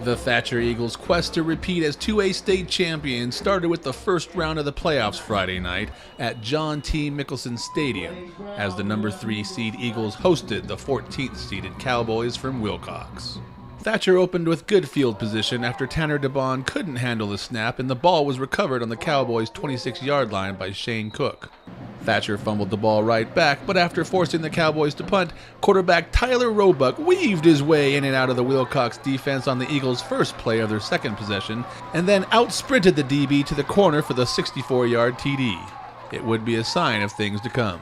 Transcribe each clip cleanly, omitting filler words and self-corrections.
The Thatcher Eagles' quest to repeat as 2A state champions started with the first round of the playoffs Friday night at John T. Mickelson Stadium, as the number 3 seed Eagles hosted the 14th seeded Cowboys from Willcox. Thatcher opened with good field position after Tanner DeBon couldn't handle the snap, and the ball was recovered on the Cowboys' 26-yard line by Shane Cook. Thatcher fumbled the ball right back, but after forcing the Cowboys to punt, quarterback Tyler Roebuck weaved his way in and out of the Willcox defense on the Eagles' first play of their second possession, and then out-sprinted the DB to the corner for the 64-yard TD. It would be a sign of things to come.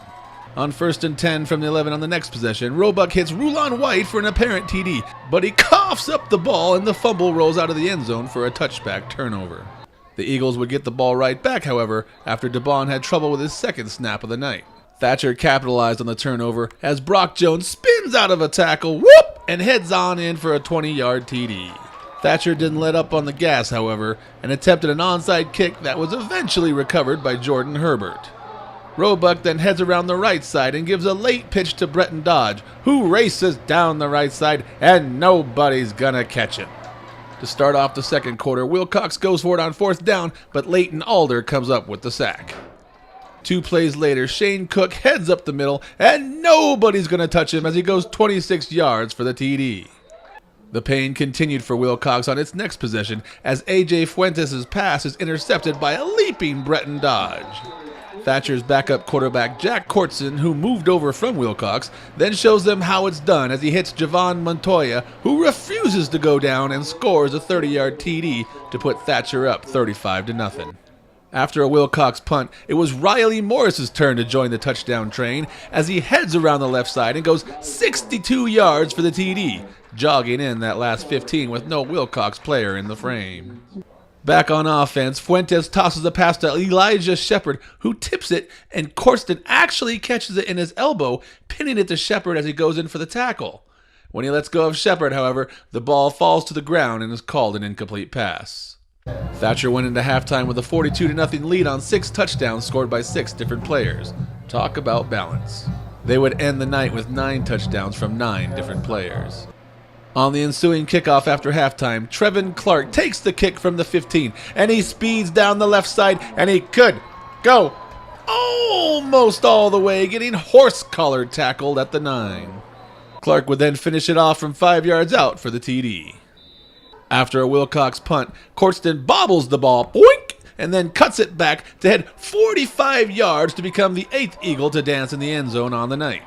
On 1st and 10 from the 11 on the next possession, Roebuck hits Rulon White for an apparent TD, but he coughs up the ball and the fumble rolls out of the end zone for a touchback turnover. The Eagles would get the ball right back, however, after DeBon had trouble with his second snap of the night. Thatcher capitalized on the turnover as Brock Jones spins out of a tackle, and heads on in for a 20-yard TD. Thatcher didn't let up on the gas, however, and attempted an onside kick that was eventually recovered by Jordan Herbert. Roebuck then heads around the right side and gives a late pitch to Bretton Dodge, who races down the right side, and nobody's gonna catch him. To start off the second quarter, Willcox goes for it on 4th down, but Leighton Alder comes up with the sack. 2 plays later, Shane Cook heads up the middle, and nobody's going to touch him as he goes 26 yards for the TD. The pain continued for Willcox on its next possession as A.J. Fuentes' pass is intercepted by a leaping Bretton Dodge. Thatcher's backup quarterback Jack Courtson, who moved over from Willcox, then shows them how it's done as he hits Javon Montoya, who refuses to go down and scores a 30-yard TD to put Thatcher up 35-0. After a Willcox punt, it was Riley Morris's turn to join the touchdown train as he heads around the left side and goes 62 yards for the TD, jogging in that last 15 with no Willcox player in the frame. Back on offense, Fuentes tosses a pass to Elijah Shepard, who tips it, and Corsten actually catches it in his elbow, pinning it to Shepard as he goes in for the tackle. When he lets go of Shepard, however, the ball falls to the ground and is called an incomplete pass. Thatcher went into halftime with a 42-0 lead on 6 touchdowns scored by 6 different players. Talk about balance. They would end the night with 9 touchdowns from 9 different players. On the ensuing kickoff after halftime, Trevin Clark takes the kick from the 15, and he speeds down the left side, and he could go almost all the way, getting horse-collared tackled at the 9. Clark would then finish it off from 5 yards out for the TD. After a Willcox punt, Corsten bobbles the ball, boink, and then cuts it back to head 45 yards to become the 8th Eagle to dance in the end zone on the night.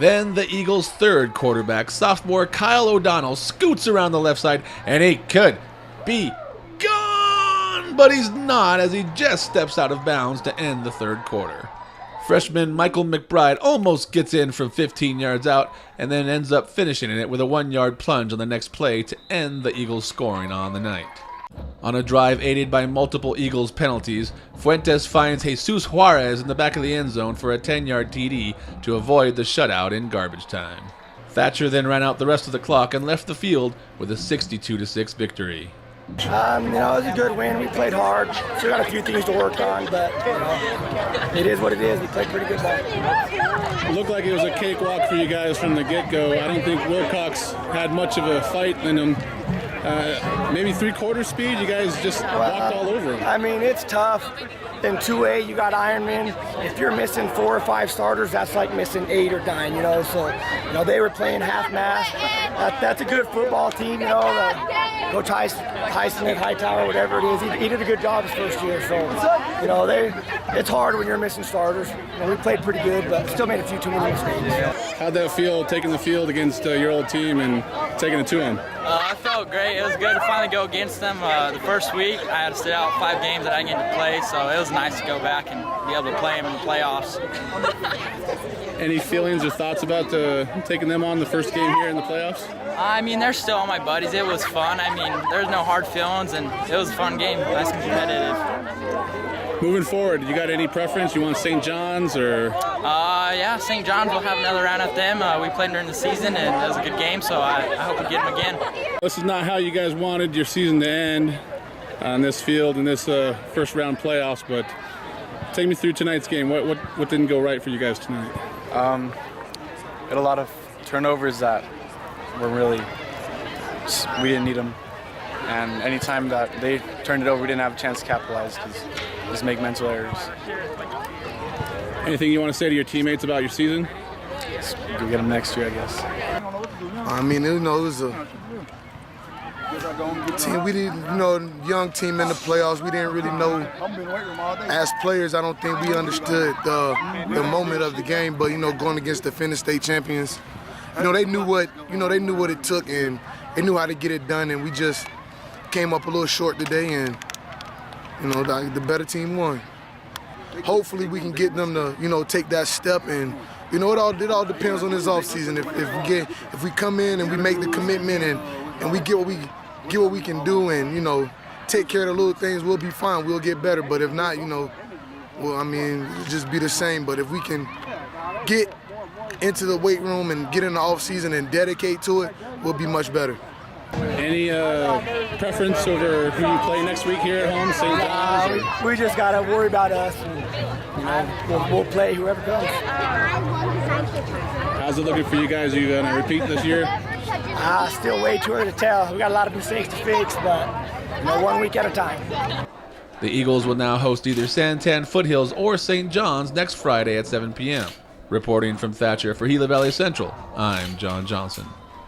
Then the Eagles' 3rd quarterback, sophomore Kyle O'Donnell, scoots around the left side, and he could be gone, but he's not as he just steps out of bounds to end the 3rd quarter. Freshman Michael McBride almost gets in from 15 yards out and then ends up finishing it with a 1-yard plunge on the next play to end the Eagles' scoring on the night. On a drive aided by multiple Eagles penalties, Fuentes finds Jesus Juarez in the back of the end zone for a 10-yard TD to avoid the shutout in garbage time. Thatcher then ran out the rest of the clock and left the field with a 62-6 victory. It was a good win. We played hard. Still got a few things to work on, but it is what it is. We played pretty good ball. It looked like it was a cakewalk for you guys from the get-go. I don't think Willcox had much of a fight in them. Maybe 3/4 speed, you guys just walked all over them. I mean, it's tough. In 2A, you got Ironman. If you're missing 4 or 5 starters, that's like missing 8 or 9, So, they were playing half-mast. That's a good football team, Coach Tyson at Hightower, whatever it is, he did a good job his first year. So, it's hard when you're missing starters. We played pretty good, but still made a few too many mistakes. How'd that feel, taking the field against your old team and taking it to them? I felt great. It was good to finally go against them. The first week, I had to sit out 5 games that I didn't get to play, so it was nice to go back and be able to play them in the playoffs. Any feelings or thoughts about taking them on the first game here in the playoffs? I mean, they're still all my buddies. It was fun. I mean, there's no hard feelings, and it was a fun game. Nice and competitive. Moving forward, you got any preference? You want St. John's or? Yeah, St. John's will have another round at them. We played during the season, and it was a good game, so I hope we get them again. This is not how you guys wanted your season to end on this field in this first round playoffs, but take me through tonight's game. What didn't go right for you guys tonight? Had a lot of turnovers that were we didn't need them. and anytime that they turned it over, we didn't have a chance to capitalize because just make mental errors. Anything you want to say to your teammates about your season? We'll get them next year, I guess. I mean, it was a team. We didn't, young team in the playoffs. We didn't really know. As players, I don't think we understood the moment of the game. But going against the defending state champions, they knew what it took, and they knew how to get it done. And we just came up a little short today, and the better team won. Hopefully, we can get them to take that step, and it all depends on this offseason. If we come in and we make the commitment and we get what we can do, and take care of the little things, we'll be fine. We'll get better. But if not, it'll just be the same. But if we can get into the weight room and get in the off season and dedicate to it, we'll be much better. Any preference over who you play next week here at home, St. John's? We just got to worry about us. And, we'll play whoever comes. How's it looking for you guys? Are you going to repeat this year? Still way too early to tell. We got a lot of mistakes to fix, but 1 week at a time. The Eagles will now host either Santan Foothills or St. John's next Friday at 7 p.m. Reporting from Thatcher for Gila Valley Central, I'm John Johnson.